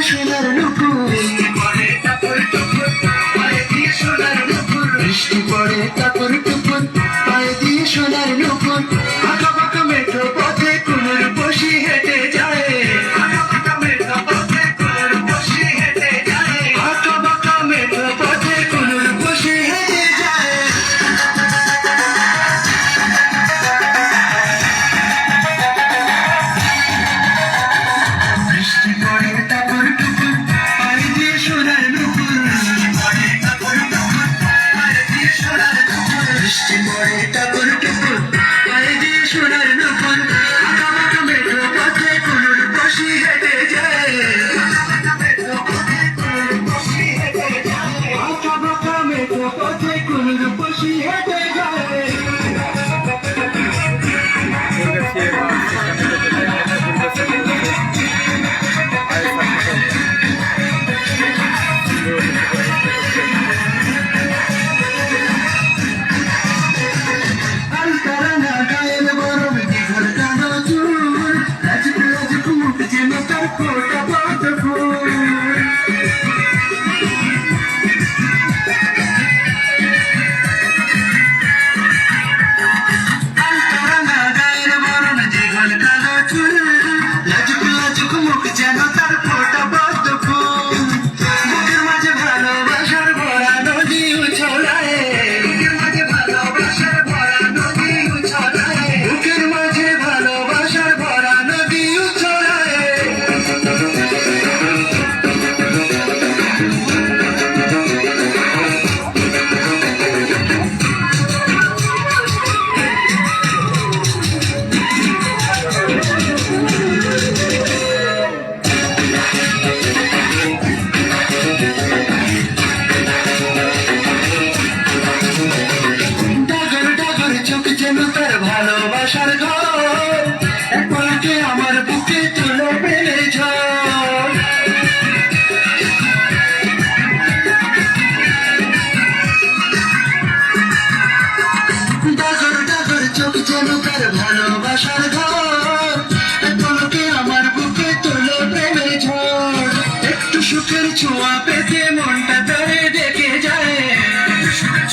সোনার নুপুর বৃষ্টি পড়ে টাপুর টুপুর পায়ে দিয়ে সোনার নুপুর বৃষ্টি পড়ে টাপুর টুপুর পায়ে দিয়ে সোনার নুপুর আঁকা বাঁকা মেঠো পথে কুনুর বসি হেঁটে যায় আঁকা বাঁকা মেঠো পথে কুনুর বসি হেঁটে যায় আঁকা বাঁকা মেঠো পথে কুনুর বসি হেঁটে যায় বৃষ্টি পড়ে টাপুর টুপুর পায়ে দিয়ে সোনার নুপুর বৃষ্টি পড়ে টাপুর টুপুর পায়ে দিয়ে সোনার নুপুর আঁকা বাঁকা মেঠো পথে কুনুর বসি হেঁটে যায় আঁকা বাঁকা মেঠো পথে কুনুর বসি হেঁটে যায় আলতারানা গায়ের বরফ দীঘল কালো চুল লাজুক লাজুক মুখ যেন তার ফোটা পদ্ম ফুল আলতারানা গায়ের বরফ দীঘল কালো চুল লাজুক লাজুক মুখ যেন তার ফোটা পদ্ম ফুল বুকের মাঝে ভালোবাসার ভরা নদী উছলায় বুকের মাঝে ভালোবাসার ভরা নদী উছলায় বুকের মাঝে ভালোবাসার ভরা নদী উছলায় ডাগর ডাগর চোখ যেন তার ভালোবাসার ঘর এক পলকে আমার বুকে তুলে পেলে ঝড় ডাগর ডাগর চোখ যেন তার ভালোবাসার ঘর এক পলকে আমার বুকে তুলে পেলে ঝড় একটু সুখের ছোঁয়া পেতে মনটা তারে ডেকে যায়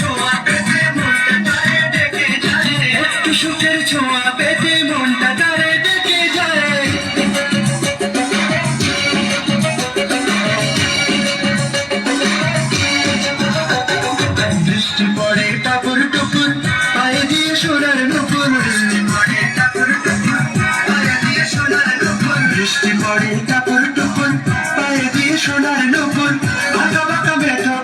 ছোঁয়া পেতে মনটা তারে ডেকে যায় একটু সুখের ছোঁয়া পেতে মনটা তারে ডেকে যায় বৃষ্টি পড়ে টাপুর টুপুর পায়ে দিয়ে সোনার নুপুর বৃষ্টি পড়ে টাপুর টুপুর পায়ে দিয়ে সোনার নুপুর বৃষ্টি পড়ে টাপুর টুপুর পায়ে দিয়ে সোনার নুপুর আঁকা বাঁকা মেঠো